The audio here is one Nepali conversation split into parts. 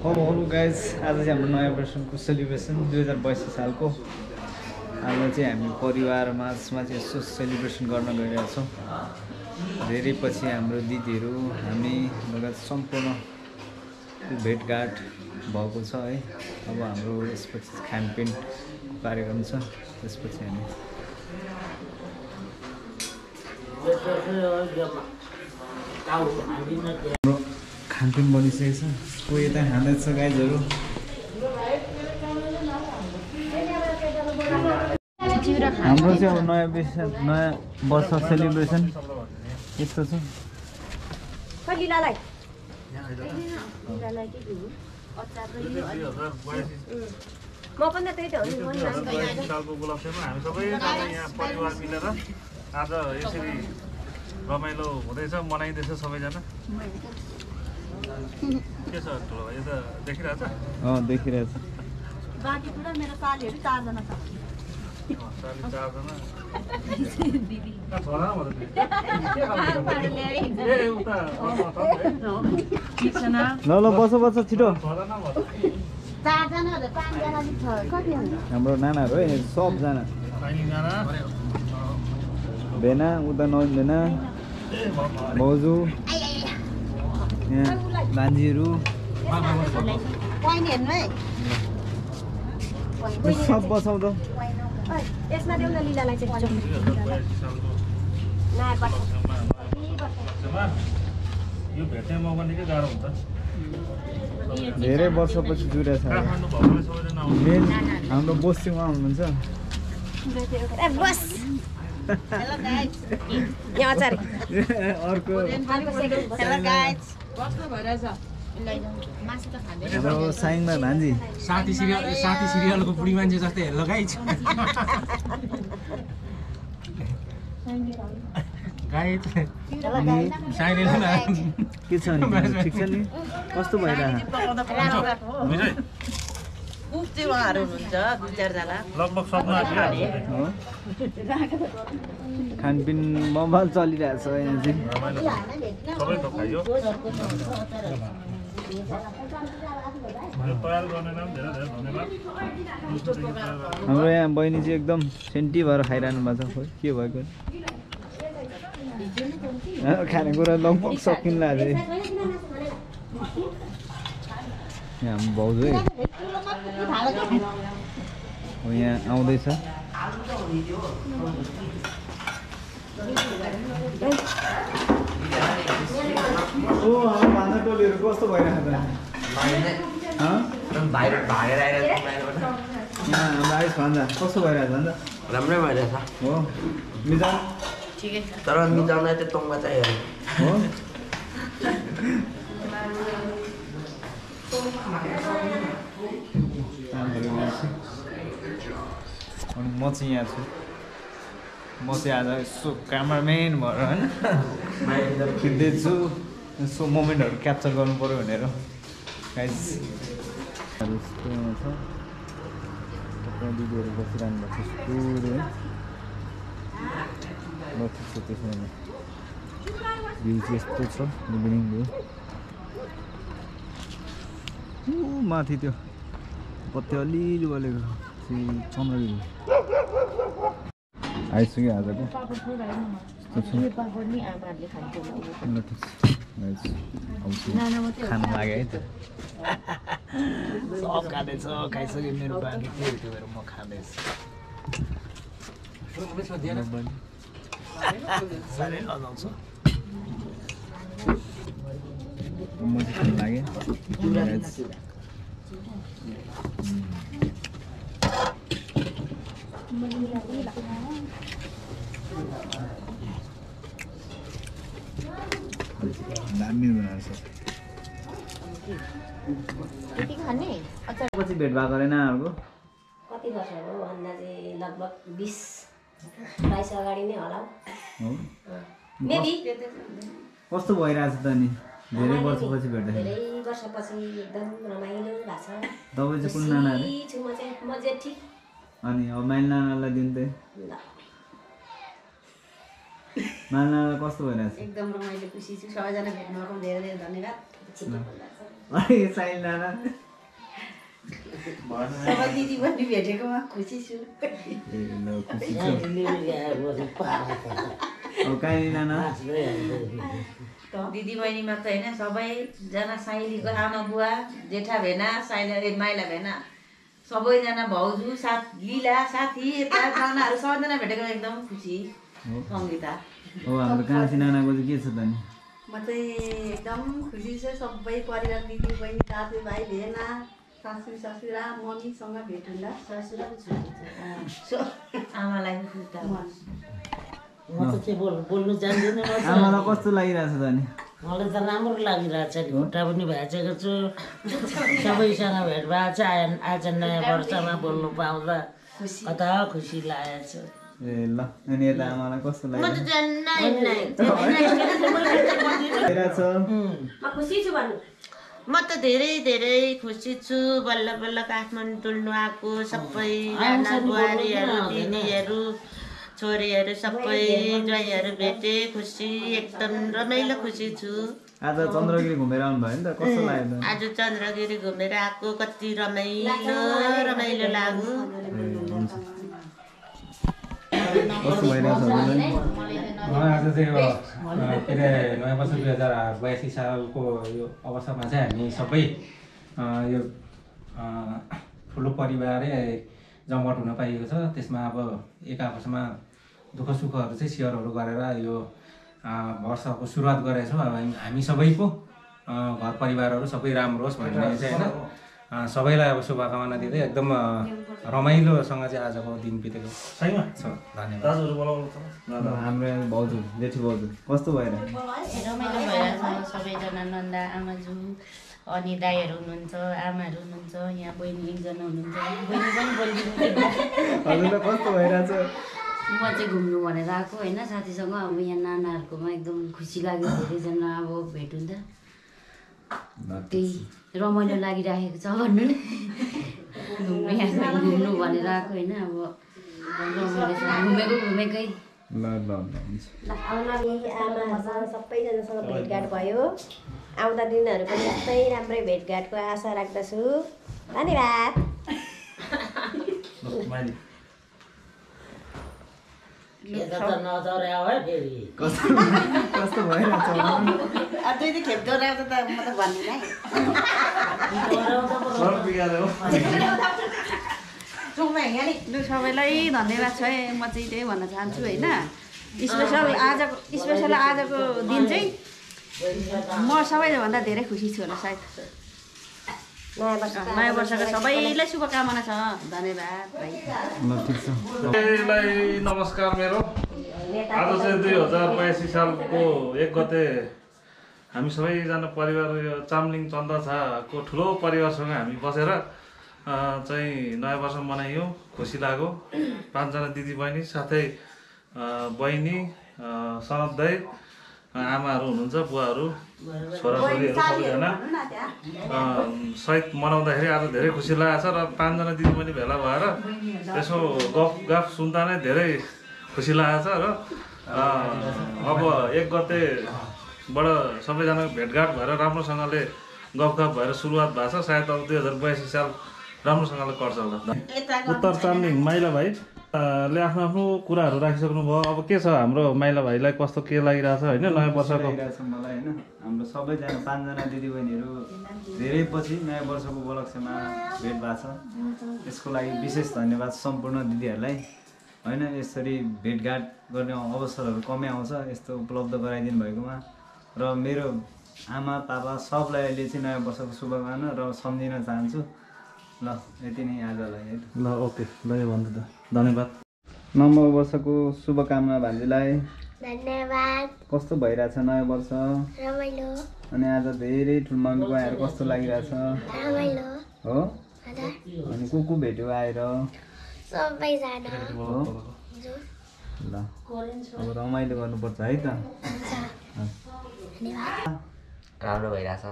हेलो गाइज आज चाहिँ हाम्रो नयाँ वर्षको सेलिब्रेसन 2022 सालको आज चाहिँ हामी परिवार माझमा चाहिँ यसो सेलिब्रेसन गर्न गइरहेछौँ। धेरै पछि हाम्रो दिदीहरू हामी लगायत सम्पूर्ण भेटघाट भएको छ है। अब हाम्रो यसपछि खानपिन कार्यक्रम छ। त्यसपछि हामी खानपिन बनिसकेको छ। कोही यता खाँदैछ गाइजहरू। हाम्रो चाहिँ अब नयाँ वर्ष सेलिब्रेसन यस्तो छ। म पनि त्यही त हो नि सालको उपलक्ष्यमा हामी सबैजना यहाँ परिवार मिलेर आज यसरी रमाइलो हुँदैछ, मनाइँदैछ सबैजना। के छ ठुलो भाइ, यो त देखिरहेछ? देखिरहेछ। बाँकी पुरा मेरो सालीहरू 4 जना छ। साली 4 जना। दिदी छोरा म त ल बस छिटो। 4 जना 5 जना छ। कति हो हाम्रो नानाहरू है सबजना। भेना उता नौजना भाउजू यहाँ भान्जीहरू सब बसाउँ त। यसमा देऊ न लीलालाई चाहिँ यो भेट्ने मौका निकै गाह्रो हुन्छ। धेरै वर्षपछि जुरेछ। मेन हाम्रो बोस्तीमा हुनुहुन्छ। हेलो गाइस यहाँ अचार अर्को हेलो गाइस कस्तो भइरहेछ मासु त खाँदैन। हाम्रो साइङमा भान्जी साथी सिरियलको बुढी मान्छे जस्तै हेर्नु गाइज गाइज के छ नि ठिक छ नि कस्तो भइरहेछ? कुक चाहिँ उहाँहरू हुनुहुन्छ 2-4 जना लगभग सक्नु आँटिरहेको खानपिन बवाल चलिरहेछ यहाँ चाहिँ। सबै थोक खाइयो। तयार गर्नेलाई पनि धेरै धेरै धन्यवाद। हाम्रो यहाँ बहिनी चाहिँ एकदम सेन्टी भएर खाइरहनु भएको छ। खोइ के भएको खानेकुरा लगभग सकिन्ला अझै। यहाँ हाम्रो भाउजू है यहाँ आउँदैछ। भान्जा टोलीहरू कस्तो भइरहेको हाम्रो आयुष भान्जा कस्तो भइरहेको छ? राम्रै भइरहेछ हो मिजान ठिकै छ, तर मिजाउन चाहिँ तोङ्बा चाहियो हो। अनि म चाहिँ यहाँ छु। म चाहिँ आज यसो क्यामराम्यान भएर होइन खिच्दैछु। यसो मोमेन्टहरू क्याप्चर गर्नु पऱ्यो भनेर गाइस। यस्तो छ दिदीहरू बसिरहनु भएको छ पुरै। ल ठिक छ त्यसमा भ्यू चाहिँ यस्तो छ इभिनिङ भ्यू। माथि त्यो पत्ते अलिअलि बलेको चन्द्रगिरी आइसक्यो आजको। खानु लाग्यो है त। सब खाँदैछ खाइसक्यो मेरो बाँकी के त्यो भएर म खाँदैछु। साह्रै लजाउँछ म चाहिँ खानु लाग्यो। दामी बनाएको छ। यति खाने अचार पछि भेट भएको रहेन अर्को कति वर्ष हो भन्दा चाहिँ लगभग 20-22 अगाडि नै होला हो। मेबी। कस्तो भइरहेछ त नि धेरै वर्षपछि भेट्दाखेरि? धेरै वर्षपछि एकदम रमाइलो भएको छ। तपाईँ चाहिँ कुन नाना अरे? म जेठी। अनि अब माइल नानालाई दिन्थे। नाना कस्तो भइरहेछ? एकदम रमाइलो खुसी छु। सबैजना भेट्नु भएको धेरै धेरै धन्यवाद। अनि साइल नाना सबै दिदी पनि भेटेकोमा खुसी छु ए ल खुसी छु अब काइली नाना दिदी बहिनी मात्र होइन सबैजना साइलीको आमा बुवा जेठा भेना साइली माइला भेना सबैजना भाउजू लीला साथी यता नानाहरू सबैजना भेटेको एकदम खुसी सङ्गीता हो हाम्रो कान्छी नानाको चाहिँ के छ त नि म चाहिँ एकदम खुसी छु सबै परिवार दिदी बहिनी दाजुभाइ भेना सासू ससुरा मम्मीसँग भेट हुँदा ससुरा पनि छुट्टी छ आमालाई पनि खुसी म त चाहिँ बोल्नु जान्दिनँ आमालाई कस्तो लागिरहेछ त नि मलाई त राम्रो लागिरहेछ नि खुट्टा पनि भाँचेको छु सबैसँग भेट भएको छ आज नयाँ वर्षमा बोल्नु पाउँदा कता खुसी लागेको छ ए ल अनि यता आमालाई कस्तो लागिरहेछ म खुसी छु भन्नु म त धेरै धेरै खुसी छु बल्ल बल्ल काठमाडौँ डुल्नु आएको सबैजना बुहारीहरू दिदीहरू छोरीहरू सबै ज्वाइँहरू भेटे खुसी एकदम रमाइलो खुसी छु आज चन्द्रगिरी घुमेर आउनु भयो नि त कस्तो लाग्यो आज चन्द्रगिरी घुमेर आएको कति रमाइलो रमाइलो लाग्यो कस्तो भइरहेछ हजुरलाई आज चाहिँ यो के अरे नयाँ वर्ष 2082 सालको यो अवसरमा चाहिँ हामी सबै यो ठुलो परिवारै जमघट हुन पाइएको छ त्यसमा अब एक आपसमा दुःख सुखहरू चाहिँ सेयरहरू गरेर यो वर्षको सुरुवात गरेका छौँ अब हामी सबैको घर परिवारहरू सबै राम्रो होस् भन्ने चाहिँ होइन सबैलाई अब शुभकामना दिँदै एकदम रमाइलोसँग चाहिँ आजको दिन बितेको छ धन्यवाद हाम्रो भाउजू जेठी भाउजू कस्तो भइरहेछ रमाइलो भइरहेछ सबैजना नन्दा आमाजू अनि दाइहरू हुनुहुन्छ आमाहरू हुनुहुन्छ यहाँ बहिनी एकजना हुनुहुन्छ बहिनी पनि बोलिदिनु हजुरलाई कस्तो भइरहेछ म चाहिँ घुम्नु भनेर आएको होइन साथीसँग अब यहाँ नानाहरूकोमा एकदम खुसी लाग्यो धेरैजना अब भेट हुँदा त्यही रमाइलो लागिरहेको छ भन्नु नि घुम्नु भनेर आएको होइन अब घुमेकै ल ल हुन्छ आउनाले आमाहरूसँग सबैजनासँग भेटघाट भयो आउँदा दिनहरू पनि यस्तै राम्रै भेटघाटको आशा राख्दछु धन्यवाद नजर्या हो फेरि कस्तो भइरहेछ दुई खेप दोहोऱ्याउँदा त म त भन्दिनँ लु सबैलाई धन्यवाद छ है म चाहिँ त्यही भन्न चाहन्छु होइन स्पेसल आजको दिन चाहिँ म सबैभन्दा धेरै खुसी छु होला सायद नयाँ वर्षको सबैलाई शुभकामना छ धन्यवाद भाइ सबैलाई नमस्कार मेरो आज चाहिँ 2082 सालको 1 गते हामी सबैजना परिवार यो चामलिङ चन्दछाको ठुलो परिवारसँग हामी बसेर चाहिँ नयाँ वर्ष मनाइयो खुसी लाग्यो 5 जना दिदी बहिनी साथै बहिनी सनत दाइ आमाहरू हुनुहुन्छ बुवाहरू छोराछोरीहरू सबैजना सहित मनाउँदाखेरि आज धेरै खुसी लागेको छ र 5 जना दिदी पनि भेला भएर यसो गफ सुन्दा नै धेरै खुसी लागेको छ र अब 1 गतेबाट सबैजनाको भेटघाट भएर राम्रोसँगले गफ भएर सुरुवात भएको छ सायद अब 2082 साल राम्रोसँगले कट्छ होला उत्तर चामलिङ माइला भाइ ले आफ्नो आफ्नो कुराहरू राखिसक्नु भयो अब के छ हाम्रो माइला भाइलाई कस्तो के लागिरहेछ होइन नयाँ वर्षको मलाई होइन हाम्रो सबैजना 5 जना दिदीबहिनीहरू धेरै पछि नयाँ वर्षको उपलक्ष्यमा भेट भएको छ यसको लागि विशेष धन्यवाद सम्पूर्ण दिदीहरूलाई होइन यसरी भेटघाट गर्ने अवसरहरू कमै आउँछ यस्तो उपलब्ध गराइदिनु भएकोमा र मेरो आमा पापा सबलाई अहिले चाहिँ नयाँ वर्षको शुभकामना र सम्झिन चाहन्छु ल यति नै आजलाई है ल ओके ल यो भन्नु त धन्यवाद नयाँ वर्षको शुभकामना भान्जीलाई धन्यवाद कस्तो भइरहेछ नयाँ वर्ष रमाइलो अनि आज धेरै ठुल्माको आएर कस्तो लागिरहेछ रमाइलो हो अनि को भेट्यो आएर सबैजना हो ल अब रमाइलो गर्नुपर्छ है त राम्रो भइरहेछ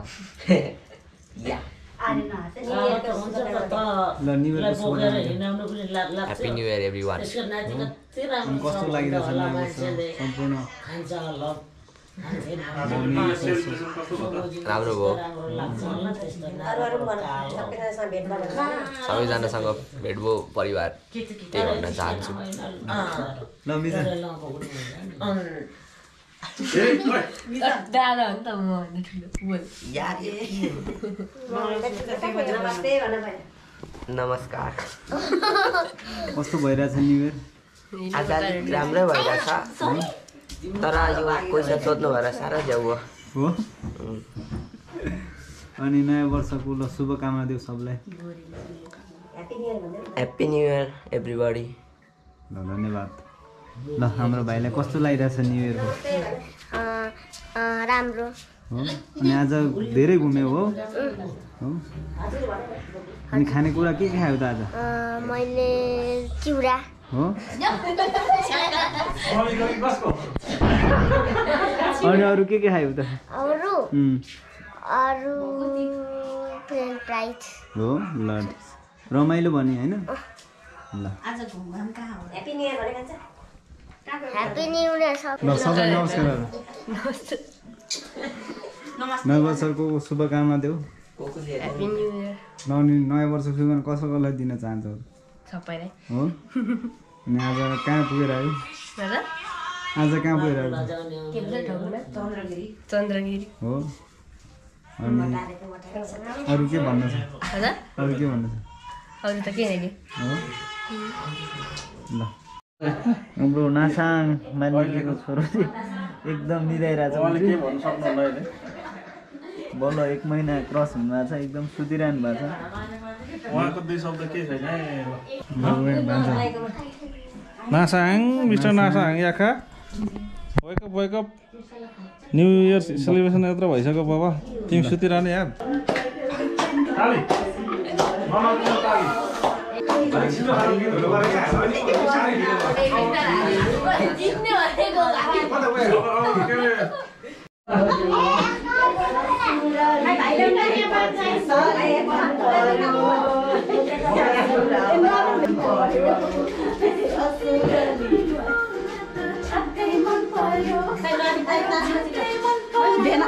Happy New Year everyone. कस्तो लागिरहेछ नयाँ वर्ष सम्पूर्ण राम्रो भयो सबैजनासँग भेट भयो परिवार त्यही भन्न चाहन्छु दादा हो नि त म नमस्कार कस्तो भइरहेछ न्यु इयर आज अलिक राम्रै भइरहेछ तर यो पैसा सोध्नु भएर साह्रो ज्याउ हो अनि नयाँ वर्षको ल शुभकामना देऊ सबलाई ह्याप्पी न्यु इयर एभ्रीबडी ल धन्यवाद ल हाम्रो भाइलाई कस्तो लागिरहेछ न्यु इयरको राम्रो हो अनि आज धेरै घुम्यो हो अनि खानेकुरा के खायो त आज मैले चिउरा हो अनि अरू के खायो त अरू फ्रेन्च फ्राइज हो ल रमाइलो भने होइन ल ह्याप्पी न्यु इयर भने खान्छ ह्याप्पी न्यु इयर ल सबै नमस्कार नयाँ वर्षको शुभकामना देऊ ह्याप्पी न्यु इयर नयाँ वर्षको शुभकामना कसलाई दिन चाहन्छौ सबैलाई हो अनि आज कहाँ पुगेर आयो आज कहाँ पुगेर आयो चन्द्रगिरी हो अनि अरू के भन्नु छ अरू के भन्नु छ अरू त के होइन हो ल हाम्रो नासाङ मालिकको छोरो चाहिँ एकदम निदाइरहेछ बल्ल 1 महिना क्रस हुनुभएको छ एकदम सुतिरहनु भएको छ उहाँको दुई शब्द के छैन Nasang mister Nasang Yakha wake up new year celebration यत्रो भइसक्यो बाबा तिमी सुतिरहने यार भेना